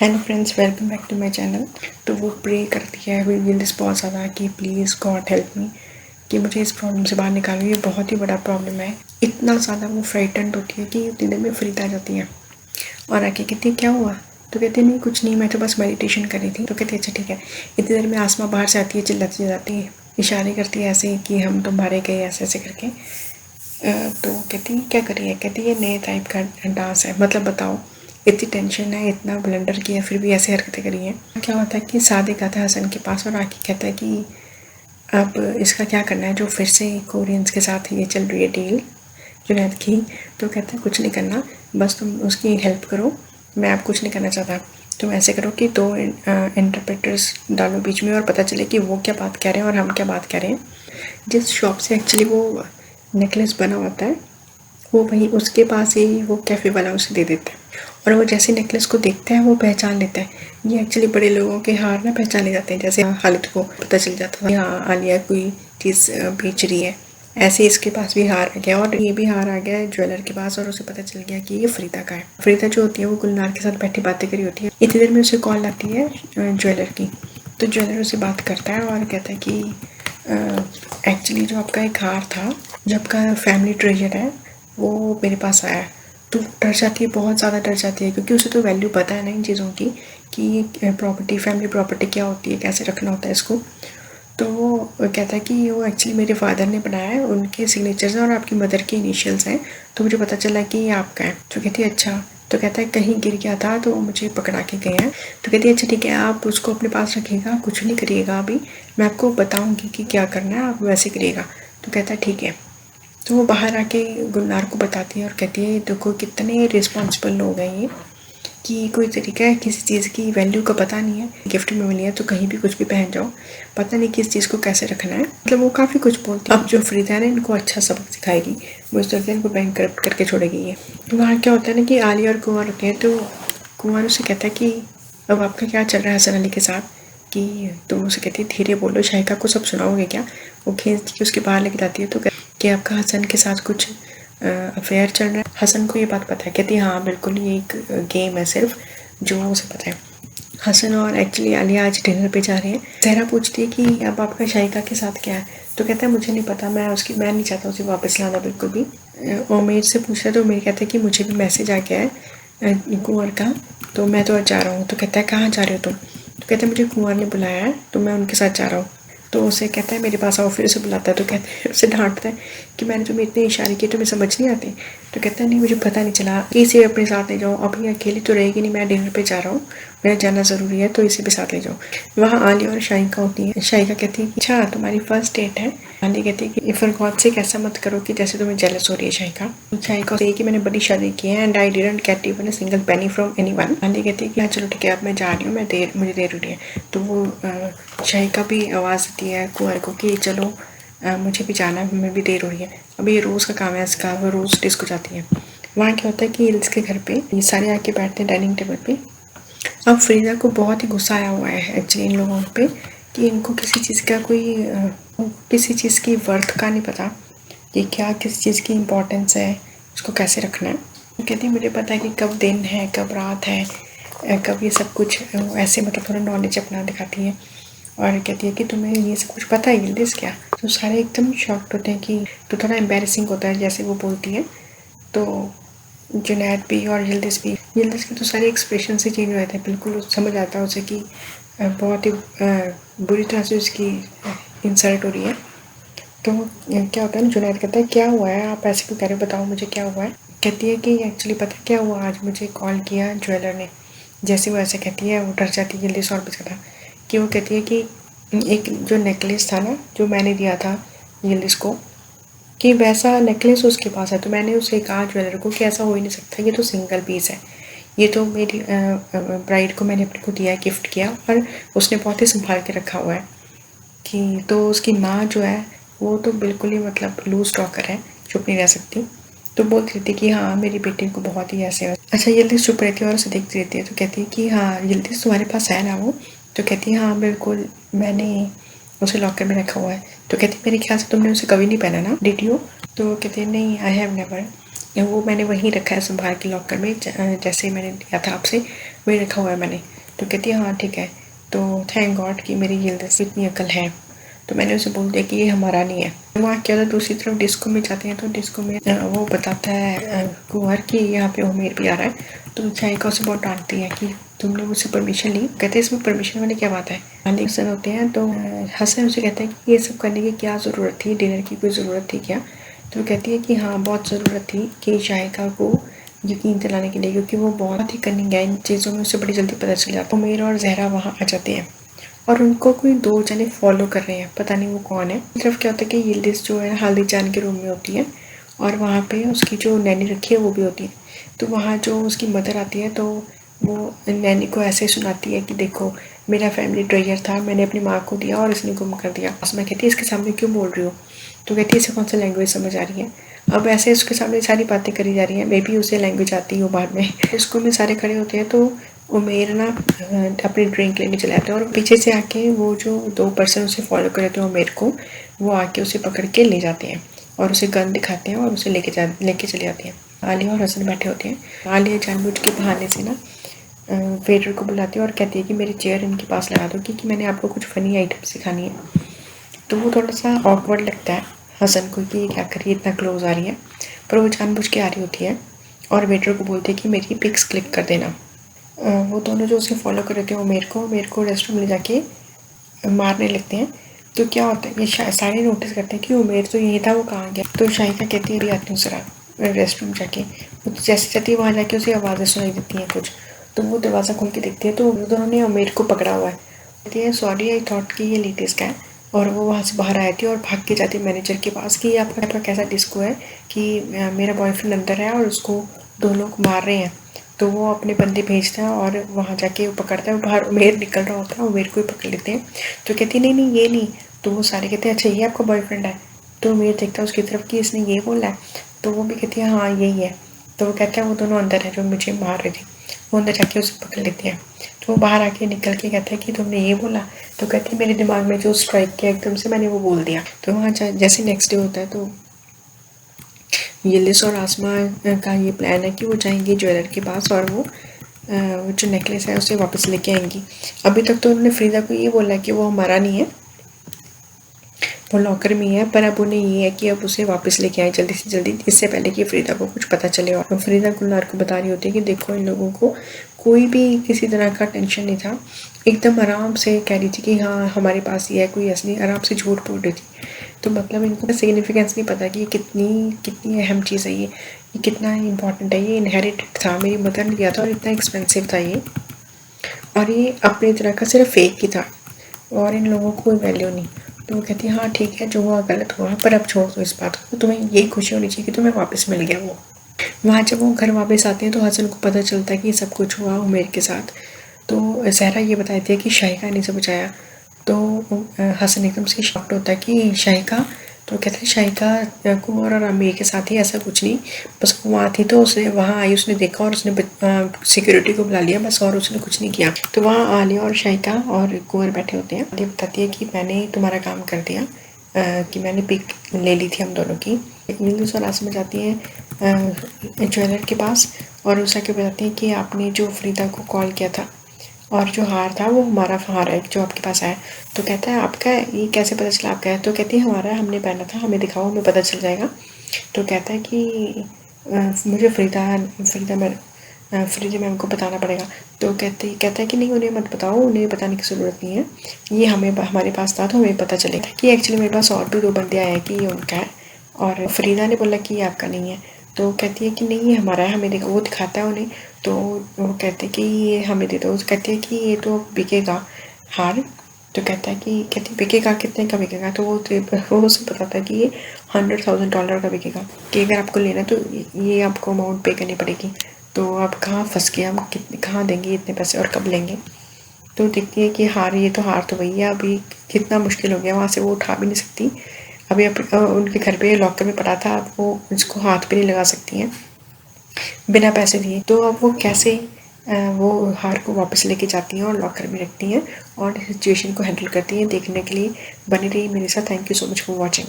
Hello friends, welcome back to my channel. तो वो pray करती है दिस बहुत ज़्यादा कि प्लीज़ गॉड हेल्प मी, कि मुझे इस प्रॉब्लम से बाहर निकालो। ये बहुत ही बड़ा प्रॉब्लम है। इतना ज़्यादा वो फ्राइटेंड होती है कि दिन में फ्रीद आ जाती है और आके कहती है क्या हुआ। तो कहती है नहीं कुछ नहीं, मैं तो बस मेडिटेशन कर रही थी। तो कहती है अच्छा ठीक है। इतनी देर में आसमा बाहर से आती है, चिल्लाती जाती है, इशारे करती है ऐसे कि हम तुम्हारे गए, ऐसे ऐसे करके। तो कहती है क्या करिए, कहती है नए टाइप का डांस है, मतलब बताओ इतनी टेंशन है, इतना ब्लंडर किया फिर भी ऐसे हरकतें करी हैं। क्या होता है कि सादिक आता है हसन के पास और आके कहता है कि अब इसका क्या करना है, जो फिर से कोरियंस के साथ ये चल रही है डील जुनैद की। तो कहता है कुछ नहीं करना, बस तुम उसकी हेल्प करो, मैं अब कुछ नहीं करना चाहता। तुम ऐसे करो कि दो इंटरप्रेटर्स डालो बीच में और पता चले कि वो क्या बात कह रहे हैं और हम क्या बात कह रहे हैं। जिस शॉप से एक्चुअली वो नेकलेस बना होता है, वो वहीं उसके पास ही वो कैफ़े वाला उसे दे देता है। और वो जैसे नेकलेस को देखता है वो पहचान लेता है। ये एक्चुअली बड़े लोगों के हार ना पहचाने जाते हैं, जैसे खालिद को पता चल जाता था यहाँ आलिया कोई चीज़ बेच रही है, ऐसे इसके पास भी हार आ गया और ये भी हार आ गया है ज्वेलर के पास और उसे पता चल गया कि ये फरीदा का है। फरीदा जो होती है वो गुलनार के साथ बैठी बातें करी होती है। इतनी देर में उसे कॉल आती है ज्वेलर की। तो ज्वेलर उसे बात करता है और कहता है कि एक्चुअली जो आपका एक हार था, जो आपका फैमिली ट्रेजर है, वो मेरे पास आया है। तो डर जाती है, बहुत ज़्यादा डर जाती है, क्योंकि उसे तो वैल्यू पता है ना इन चीज़ों की कि प्रॉपर्टी, फैमिली प्रॉपर्टी क्या होती है, कैसे रखना होता है इसको। तो वो कहता है कि वो एक्चुअली मेरे फादर ने बनाया है, उनके सिग्नेचर्स हैं और आपकी मदर के इनिशियल्स हैं, तो मुझे पता चला कि ये आपका है। तो कहती है अच्छा। तो कहता है कहीं गिर गया था तो वो मुझे पकड़ा के गए हैं। तो कहती है अच्छा ठीक है, आप उसको अपने पास रखिएगा, कुछ नहीं करिएगा, अभी मैं आपको बताऊँगी कि क्या करना है, आप वैसे करिएगा। तो कहता है ठीक है। तो वो बाहर आके गुलनार को बताती है और कहती है देखो कितने रिस्पॉन्सिबल लोग हैं ये, कि कोई तरीका है, किसी चीज़ की वैल्यू का पता नहीं है, गिफ्ट में मिली है तो कहीं भी कुछ भी पहन जाओ, पता नहीं किस चीज़ को कैसे रखना है। मतलब वो काफ़ी कुछ बोलती है। अब जो फरीदा है इनको अच्छा सबक सिखाएगी, वो इस तरह इनको बैंक करप्ट करके छोड़ेगी ये। तो वहाँ क्या होता है ना कि आलिया और कुंवर होते हैं। तो कुंवर उसे कहता है कि अब आपका क्या चल रहा है हसन अली के साथ, कि तुम उसे कहती है धीरे बोलो, शाहिका को सब सुनाओगे क्या। वो खींच के उसके बाहर लेके जाती है। तो कि आपका हसन के साथ कुछ अफेयर चल रहा है। हसन को ये बात पता है। कहती है हाँ बिल्कुल, ये एक गेम है सिर्फ, जो उसे पता है। हसन और एक्चुअली आलिया आज डिनर पे जा रही है। सहरा पूछती है कि अब आपका शाहिका के साथ क्या है। तो कहता है मुझे नहीं पता, मैं नहीं चाहता उसे वापस लाना बिल्कुल भी। उमेर से पूछ रहा है तो उमेर कहता है कि मुझे भी मैसेज आ गया है कुंवर का, तो मैं तो आज जा रहा हूँ। तो कहता है कहाँ जा रहे हो तुम। तो कहता है मुझे कुंवर ने बुलाया है तो मैं उनके साथ जा रहा हूँ। तो उसे कहता है मेरे पास आओ, फिर उसे बुलाता है। तो कहते हैं, उसे डांटता है कि मैंने तुम्हें इतने इशारे किए, तुम्हें समझ नहीं आते। तो कहता है नहीं मुझे पता नहीं चला, इसे अपने साथ ले जाओ, अभी अकेली तो रहेगी नहीं, मैं डिनर पे जा रहा हूँ, मेरा जाना ज़रूरी है, तो इसे भी साथ ले जाओ। वहाँ आलिया और शाहिका होती है। शाहिका कहती है कि अच्छा तुम्हारी फर्स्ट डेट है। आलिया कहती है कि फॉर गॉड सेक ऐसा मत करो कि जैसे तुम्हें जेलस हो रही है शाहिका। शाहिका कहती है कि मैंने बड़ी शादी की है and I didn't get even a single penny from anyone. Alia कहती है कि हाँ चलो ठीक है, अब मैं जा रही हूँ, मुझे देर हो रही है। तो वो शाहिका भी आवाज़ देती है कुंवर को कि चलो मुझे भी जाना है, हमें भी देर हो रही है। अभी ये रोज़ का काम है इसका, वो रोज़ डिस्को जाती है। वहाँ क्या होता है कि हिल्स के घर पे ये सारे आके बैठते हैं डाइनिंग टेबल पे। अब फरीदा को बहुत ही गुस्सा आया हुआ है एक्चुअली इन लोगों पे, कि इनको किसी चीज़ का किसी चीज़ की वर्थ का नहीं पता कि क्या किस चीज़ की इम्पोर्टेंस है, उसको कैसे रखना है। कहती है मुझे पता है कि कब दिन है कब रात है, कब ये सब कुछ ऐसे, मतलब थोड़ा नॉलेज अपना दिखाती है। और कहती है कि तुम्हें ये सब कुछ पता है यिल्दिज़ क्या। तो सारे एकदम शॉक्ड होते हैं कि, तो थोड़ा एम्बेरसिंग होता है जैसे वो बोलती है। तो जुनैद भी और यिल्दिज़ के तो सारे एक्सप्रेशन से चेंज हो जाते हैं, बिल्कुल समझ आता है उसे कि बहुत ही बुरी तरह से उसकी इंसल्ट हो रही है। तो क्या होता है ना, जुनैद कहता है क्या हुआ है, आप ऐसे क्यों कह रहे हो, बताओ मुझे क्या हुआ है। कहती है कि एक्चुअली पता है क्या हुआ, आज मुझे कॉल किया ज्वेलर ने। जैसे वो ऐसे कहती है वो डर जाती है जल्दी से और बचता कि वो कहती है कि एक जो नेकलेस था ना जो मैंने दिया था यिल्दिज़ को, कि वैसा नेकलेस उसके पास है। तो मैंने उसे कहा ज्वेलर को कि ऐसा हो ही नहीं सकता, ये तो सिंगल पीस है, ये तो मेरी ब्राइड को मैंने अपने को दिया, गिफ्ट किया, और उसने बहुत ही संभाल के रखा हुआ है। कि तो उसकी माँ जो है वो तो बिल्कुल ही मतलब लूज टॉकर है, चुप नहीं रह सकती। तो बोल देती कि हाँ मेरी बेटी को बहुत ही ऐसे है। अच्छा यिल्दिज़ चुप रहती है और उसे देखती रहती है। तो कहती है कि हाँ यिल्दिज़ तुम्हारे पास है ना वो। तो कहती है हाँ बिल्कुल, मैंने उसे लॉकर में रखा हुआ है। तो कहती है मेरे ख्याल से तुमने उसे कभी नहीं पहना ना, डिड यू। तो कहती है नहीं आई हैव नेवर, वो मैंने वहीं रखा है संभाल के लॉकर में, जैसे मैंने लिया था आपसे। वही रखा हुआ है मैंने। तो कहती है हाँ ठीक है। तो थैंक गॉड कि मेरी यील्डिस से इतनी अकल है। तो मैंने उसे बोल दिया कि ये हमारा नहीं है। वहाँ क्या होता, दूसरी तरफ डिस्को में जाते हैं तो डिस्को में वो बताता है कुंवर कि यहाँ पे उमेर भी आ रहा है। तो शाइका उसे बहुत डांटती है कि तुमने मुझसे परमिशन ली। कहते हैं इसमें परमिशन वाली क्या बात है। अली हसन होते हैं तो हसन उसे कहते हैं कि ये सब करने की क्या ज़रूरत थी, डिनर की कोई ज़रूरत थी क्या। तो कहती है कि हाँ बहुत ज़रूरत थी कि शाइका को यकीन दिलाने के लिए, क्योंकि वो बहुत ही कनिंग है इन चीज़ों में, उसे बड़ी जल्दी पता चल जाता है। उमेर और जहरा वहाँ आ जाते हैं और उनको कोई 2 जने फॉलो कर रहे हैं, पता नहीं वो कौन है। सिर्फ क्या होता है कि यिल्दिज़ जो है हालिद जान के रूम में होती है और वहाँ पे उसकी जो नैनी रखी है वो भी होती है। तो वहाँ जो उसकी मदर आती है तो वो नैनी को ऐसे सुनाती है कि देखो मेरा फैमिली ट्रेजर था, मैंने अपनी माँ को दिया और इसने गुम कर दिया। आसमा कहती है इसके सामने क्यों बोल रही हो। तो कहती है इसे कौन सा लैंग्वेज समझ आ रही है। अब ऐसे उसके सामने सारी बातें करी जा रही हैं, मे बी उसे लैंग्वेज आती हो बाद में। स्कूल में सारे खड़े होते हैं तो उमेर ना अपनी ड्रिंक लेने चले जाते हैं और पीछे से आके वो जो 2 पर्सन उसे फॉलो कर रहे थे उमेर को, वो आके उसे पकड़ के ले जाते हैं और उसे गन दिखाते हैं और उसे लेके चले जाते हैं। आलिया और हसन बैठे होते हैं। आलिया जानबूझ के बहाने से ना वेटर को बुलाती है और कहती है कि मेरी चेयर इनके पास लगा दो क्योंकि मैंने आपको कुछ फ़नी आइटम सिखानी है। तो वो थोड़ा सा ऑकवर्ड लगता है हसन को कि ये क्या कर रही है, इतना क्लोज आ रही है, पर वो जानबूझ के आ रही होती है और वेटर को बोलती है कि मेरी पिक्स क्लिक कर देना। वो दोनों जो उसे फॉलो कर रहे थे मेरे को रेस्ट रूम ले जाके मारने लगते हैं। तो क्या होता है, ये सारे नोटिस करते हैं कि उमेर तो यही था, वो कहाँ गया। तो शाइका कहती है अभी आती हूँ ज़रा रेस्ट रूम जाके। वो जैसे जाती है वहाँ जाके उसे आवाज़ें सुनाई देती हैं कुछ। तो वो दरवाज़ा खोल के देखती है तो दोनों ने उमेर को पकड़ा हुआ है। कहती है सॉरी आई थॉट कि ये लेटेस्ट का है। और वो वहाँ से बाहर आई थी और भाग के जाती है मैनेजर के पास कि आपका कैसा डिस्को है कि मेरा बॉयफ्रेंड अंदर है और उसको 2 लोग मार रहे हैं। तो वो अपने बंदे भेजता है और वहाँ जाके वो पकड़ता है। बाहर उमेर निकल रहा होता है, उमेर को ही पकड़ लेते हैं। तो कहती है नहीं ये नहीं। तो वो सारे कहते हैं अच्छा ये आपका बॉयफ्रेंड है। तो उमेर देखता है उसकी तरफ कि इसने ये बोला है। तो वो भी कहती है हाँ यही है। तो वो कहता है वो दोनों अंदर है जो मुझे मार रहे थे। वो अंदर जाके उसे पकड़ लेते हैं। तो वो बाहर आके निकल के कहता है कि तुमने ये बोला। तो कहती है मेरे दिमाग में जो स्ट्राइक किया एकदम से मैंने वो बोल दिया। तो वहाँ जैसे नेक्स्ट डे होता है तो यिल्दिज़ और आसमा का ये प्लान है कि वो जाएंगी ज्वेलर के पास और वो जो नेकलेस है उसे वापस लेके आएंगी। अभी तक तो उन्होंने फरीदा को ये बोला कि वो हमारा नहीं है, वो लॉकर में ही है, पर अब उन्हें ये है कि अब उसे वापस लेके आए जल्दी से जल्दी, इससे पहले कि फरीदा को कुछ पता चले। और फरीदा गुलनार को बता रही होती है कि देखो इन लोगों को कोई भी किसी तरह का टेंशन नहीं था, एकदम आराम से कह रही थी कि हाँ हमारे पास ये है, कोई असली आराम से झूठ बोल रही थी। तो मतलब इनको सिग्निफिकेंस नहीं पता कि ये कितनी अहम चीज़ है, ये कितना इम्पॉर्टेंट है। ये इनहेरिटेड था, मेरी मदर ने दिया था और इतना एक्सपेंसिव था ये, और ये अपनी तरह का सिर्फ फेक ही था और इन लोगों को कोई वैल्यू नहीं। तो वो कहती है हाँ ठीक है जो हुआ गलत हुआ, पर अब छोड़ दो इस बात को, तुम्हें यही खुशी होनी चाहिए कि तुम्हें वापस मिल गया वो। वहाँ जब वो घर वापस आते हैं तो हसन को पता चलता है कि सब कुछ हुआ उमेर के साथ। तो जहरा ये बताती है कि शाइका ने से बचाया। तो हसन एकदम से शॉक्ड होता है कि शाइका। तो कहते हैं शाइका कुंवर और आमिर के साथ ही, ऐसा कुछ नहीं, बस वो वहाँ थी तो उसने वहाँ आई, उसने देखा और उसने सिक्योरिटी को बुला लिया बस, और उसने कुछ नहीं किया। तो वहाँ आलिया और शाइका और कुंवर बैठे होते हैं। आलिया बताती है कि मैंने तुम्हारा काम कर दिया, कि मैंने पिक ले ली थी हम दोनों की। यिल्दिज़ और आसमा जाती हैं ज्वेलर के पास और उसे के बताती हैं कि आपने जो फरीदा को कॉल किया था और जो हार था वो हमारा हार है जो आपके पास आया। तो कहता है आपका है, ये कैसे पता चला आपका है। तो कहती है हमारा है, हमने पहना था, हमें दिखाओ हमें पता चल जाएगा। तो कहता है कि मुझे फ्रीदा मैम को बताना पड़ेगा। तो कहता है कि नहीं उन्हें मत बताओ, उन्हें बताने की ज़रूरत नहीं है, ये हमारे पास था तो हमें पता चलेगा कि एक्चुअली मेरे पास और भी 2 बंदे आए हैं कि ये उनका है और फरीदा ने बोला कि ये आपका नहीं है। तो कहती है कि नहीं ये हमारा है, हमें वो दिखाता है उन्हें। तो वो कहते हैं कि ये हमें दे दो। कहते हैं कि ये तो बिकेगा हार। तो कहती बिकेगा, कितने का बिकेगा। तो वो उसे बताता है कि ये $100,000 का बिकेगा, कि अगर आपको लेना तो ये आपको अमाउंट पे करनी पड़ेगी। तो आप कहाँ फंस गए, हम कहाँ देंगे इतने पैसे और कब लेंगे। तो देखती है कि ये तो हार तो वही है, अभी कितना मुश्किल हो गया, वहाँ से वो उठा भी नहीं सकती। अभी उनके घर पे लॉकर में पड़ा था, अब वो उसको हाथ पे नहीं लगा सकती हैं बिना पैसे दिए। तो अब वो कैसे वो हार को वापस लेके जाती हैं और लॉकर में रखती हैं और सिचुएशन को हैंडल करती हैं। देखने के लिए बनी रही मेरे साथ। Thank you so much for watching.